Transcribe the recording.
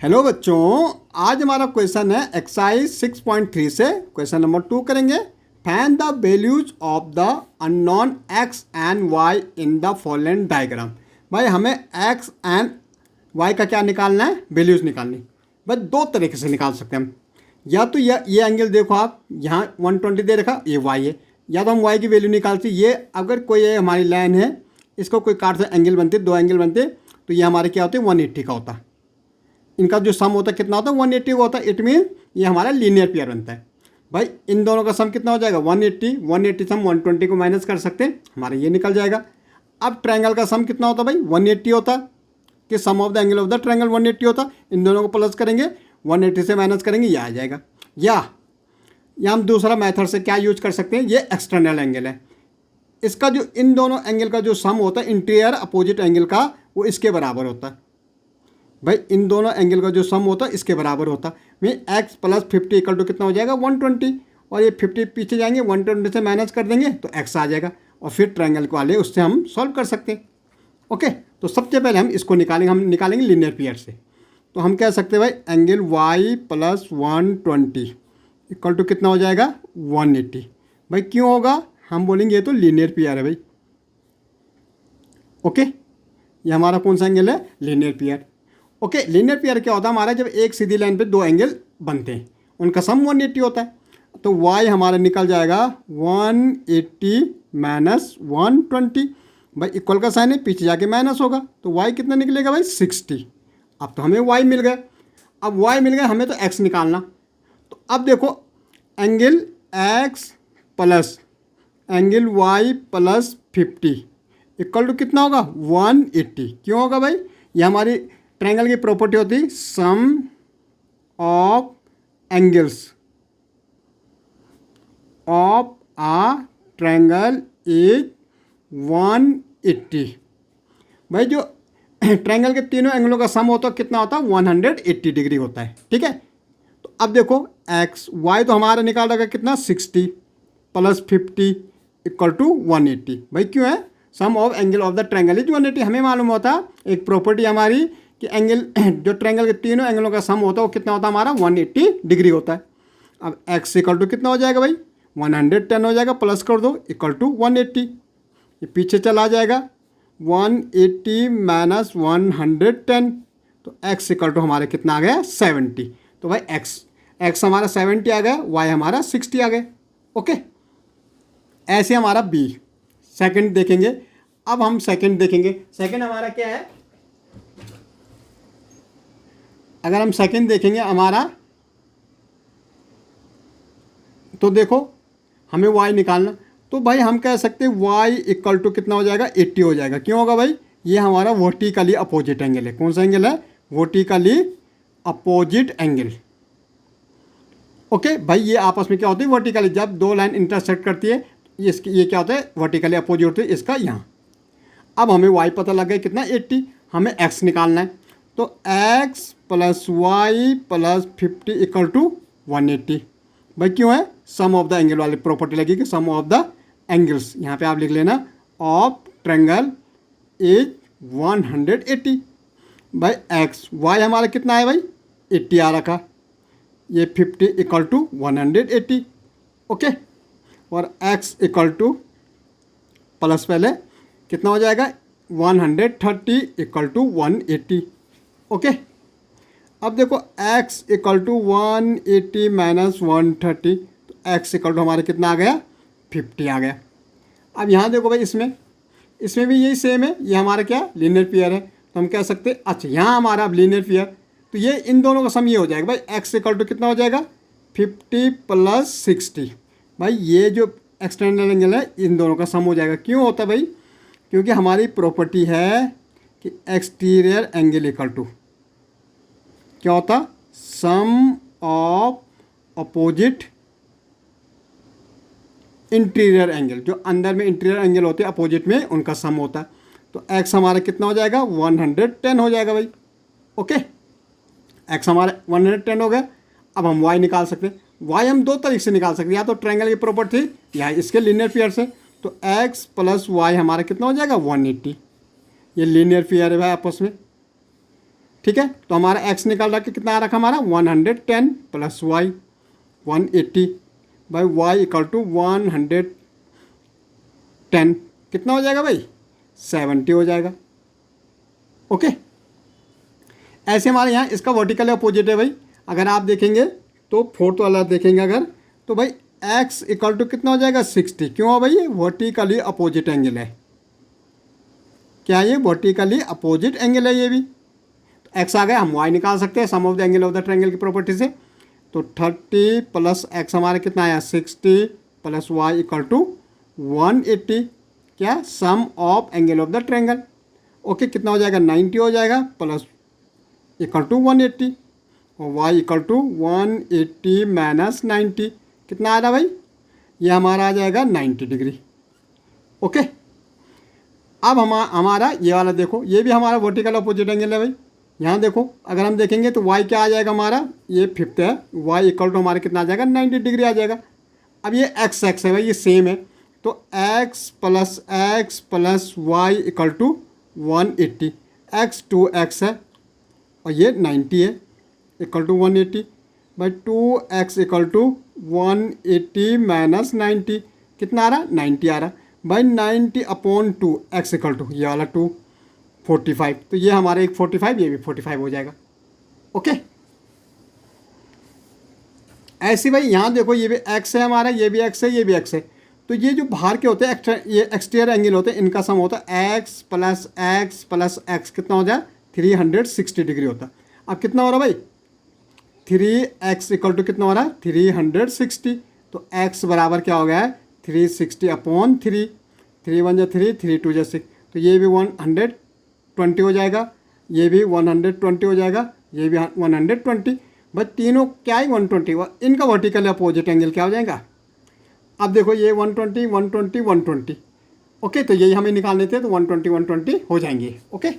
Hello बच्चों, आज हमारा क्वेश्चन है एक्सरसाइज 6.3 से क्वेश्चन नंबर 2 करेंगे। Find the values of the unknown x and y in the following diagram. भाई हमें एक्स एंड वाई का क्या निकालना है, वैल्यूज निकालनी। भाई दो तरीके से निकाल सकते हैं हम। या तो ये एंगल देखो आप, यहाँ 120 दे रखा, ये वाई है। या तो हम वाई की वैल्यू निकालते, ये अगर कोई ये हमारी लाइन है, इसको कोई काट से एंगल बनते, दो एंगल बनते, तो ये हमारे क्या होते हैं 180 का होता है। इनका जो सम होता है कितना होता है 180 का होता है। इट मीन ये हमारा लीनियर पेयर बनता है। भाई इन दोनों का सम कितना हो जाएगा 180 से हम 120 को माइनस कर सकते हैं, हमारा ये निकल जाएगा। अब ट्रायंगल का सम कितना होता है भाई 180 होता है, कि sum of the angle of the triangle 180 होता है। इन दोनों को प्लस करेंगे, 180 से माइनस करेंगे, ये आ जाएगा। या हम दूसरा मेथड से क्या यूज कर सकते हैं, ये एक्सटर्नल एंगल है। इसका जो इन दोनों एंगल का जो सम होता है इंटीरियर अपोजिट एंगल का, वो इसके बराबर होता है। भाई इन दोनों एंगल का जो सम होता है इसके बराबर होता है। में एक्स प्लस 50 इक्वल टू कितना हो जाएगा 120, और ये 50 पीछे जाएंगे, 120 से माइनस कर देंगे तो एक्स आ जाएगा, और फिर ट्रायंगल को वाले उससे हम सॉल्व कर सकते हैं। ओके, तो सबसे पहले हम इसको निकालेंगे, हम निकालेंगे लीनियर पेयर से। तो हम कह सकते हैं भाई angle y plus 120 equal to कितना हो जाएगा 180। भाई क्यों होगा, हम बोलेंगे ये तो लीनियर पेयर है भाई। ओके, ये हमारा कौन सा एंगल है, linear pair. Okay, linear pair क्या होता है हमारा, जब एक सीधी लाइन पे दो एंगल बनते हैं, उनका सम 180 होता है। तो y हमारा निकल जाएगा 180 माइनस 120। भाई इक्वल का साइन है, पीछे जाके माइनस होगा, तो y कितना निकलेगा भाई 60। अब तो हमें y मिल गए। अब y मिल गए, हमें तो x निकालना। तो अब देखो angle x plus angle y plus 50 equal to कितना होगा 180। क्यों होगा भाई, ये हमारी ट्रायंगल की प्रॉपर्टी होती है sum of angles of a triangle is 180। भाई जो ट्रायंगल के तीनों एंगलों का सम होता है कितना होता है 180 डिग्री होता है। ठीक है, तो अब देखो एक्स वाई तो हमारा निकाल रखा कितना 60 प्लस 50 इक्वल टू 180। भाई क्यों है, sum of angle of the triangle is 180। हमें मालूम होता है एक प्रॉपर्टी हमारी कि एंगल जो ट्रायंगल के तीनों एंगलों का सम होता है वो कितना होता है हमारा 180 डिग्री होता है। अब x इक्वल टू कितना हो जाएगा भाई 110 हो जाएगा, प्लस कर दो इक्वल टू 180, ये पीछे चला जाएगा 180 माइनस 110, तो x इक्वल टू हमारे कितना आ गया 70। तो भाई x हमारा 70 आ गया, y हमारा 60 आ गया। ओके, ऐसे हमारा b। सेकंड देखेंगे, अब हम सेकंड देखेंगे। सेकंड हमारा क्या है, अगर हम सेकंड देखेंगे हमारा, तो देखो हमें y निकालना, तो भाई हम कह सकते हैं y इक्वल टू कितना हो जाएगा 80 हो जाएगा। क्यों होगा भाई, ये हमारा वर्टिकली अपोजिट एंगल है। कौन सा एंगल है, वर्टिकली अपोजिट एंगल। ओके भाई, ये आपस में क्या होती है वर्टिकली, जब दो लाइन इंटरसेक्ट करती है ये क्या होता है वर्टिकली अपोजिट होती है इसका यहाँ। अब हमें y पता लग गया कितना 80, हमें x निकालना है। तो x plus y plus 50 equal to 180। भाई क्यों है, सम ऑफ द एंगल वाली प्रॉपर्टी लगेगी, सम ऑफ द एंगल्स, यहाँ पे आप लिख लेना ऑफ ट्रायंगल इज 180। भाई x y हमारा कितना है भाई 80 आ रखा, ये 50 इक्वल टू 180। ओके, और x इक्वल टू प्लस पहले कितना हो जाएगा 130 इक्वल टू 180। ओके, अब देखो x इक्वल टू 180 माइनस 130, तो x इक्वल टू हमारा कितना आ गया 50 आ गया। अब यहाँ देखो भाई इसमें भी यही सेम है, ये हमारा क्या लीनियर पेयर है, तो हम कह सकते हैं अच्छा यहाँ हमारा अब लीनियर पेयर, तो ये इन दोनों का सम ये हो जाएगा भाई x इक्वल टू कितना हो जाएगा 50 प्लस 60। भाई ये जो एक्सटर्नल एंगल है इन दोनों का सम हो जाएगा। क्यों होता है भाई, क्योंकि हमारी प्रॉपर्टी है कि एक्सटीरियर एंगल इक्वल टू क्या होता, सम ऑफ अपोजिट इंटीरियर एंगल, जो अंदर में इंटीरियर एंगल होते हैं अपोजिट में उनका सम होता है। तो x हमारा कितना हो जाएगा 110 हो जाएगा भाई। ओके, x हमारा 110 हो गया। अब हम y निकाल सकते हैं, y हम दो तरीके से निकाल सकते हैं, या तो ट्रायंगल की प्रॉपर्टी या इसके लीनियर पेयर से। तो x प्लस वाई हमारा कितना हो जाएगा 180, ये लीनियर पेयर है भाई आपस में। ठीक है। तो हमारा x निकाल रखा कितना आ रखा हमारा 110 plus y 180 by y equal to 110 कितना हो जाएगा भाई 70 हो जाएगा। ओके, ऐसे हमारे यहाँ इसका वर्टिकल अपोजिट है भाई। अगर आप देखेंगे तो फोर्थ वाला देखेंगे अगर, तो भाई x इक्वल टू कितना हो जाएगा 60। क्यों भाई ये वर्टिकली अपोजिट एंगल है। क्या ये वर्टिकली अपोजिट एंगल है ये भी। तो x आ गया, हम y निकाल सकते हैं sum of the angle of the triangle की प्रॉपर्टी से। तो 30 प्लस x हमारा कितना आया 60 प्लस y इक्वल टू 180। क्या sum of angle of the triangle. Okay, कितना हो जाएगा 90 हो जाएगा प्लस इक्वल टू 180 और y इक्वल टू 180 माइनस 90 कितना आ रहा भाई, ये हमारा आ जाएगा 90 डिग्री। ओके, अब हमारा ये वाला देखो, ये भी हमारा वर्टिकल अपोजिट एंगल है भाई। यहाँ देखो अगर हम देखेंगे तो y क्या आ जाएगा हमारा, ये फिफ्थ है, y इक्वल टू हमारा कितना आ जाएगा 90 डिग्री आ जाएगा। अब ये x है भाई, ये सेम है, तो x plus y equal to 180, x 2x है और ये 90 है equal to 180 by 2x equal to 180 minus 90 कितना आ रहा 90 आ रहा by 90 upon 2 x equal to ये वाला 2 45। तो ये हमारा एक 45, ये भी 45 हो जाएगा। ओके, ऐसे भाई यहाँ देखो ये भी x है हमारा, ये भी x है, ये भी x है। तो ये जो बाहर के होते हैं ये एक्सटीरियर एंगल होते हैं, इनका सम होता है x प्लस x कितना हो जाए 360 डिग्री होता है। अब कितना हो रहा भाई 3x इक्वल टू कितना हो रहा है 360। तो x बराबर क्या हो गया है 360 अपॉन 3, 3 1 जा 3, 3 2 जा 6। तो ये भी 120 हो जाएगा, ये भी 120 हो जाएगा, ये भी 120। बस तीनों क्या है 120, इनका वर्टिकल अपोजिट एंगल क्या हो जाएगा। अब देखो ये 120 120 120। ओके, तो यही हमें निकालने थे, तो 120 120 हो जाएंगे। ओके।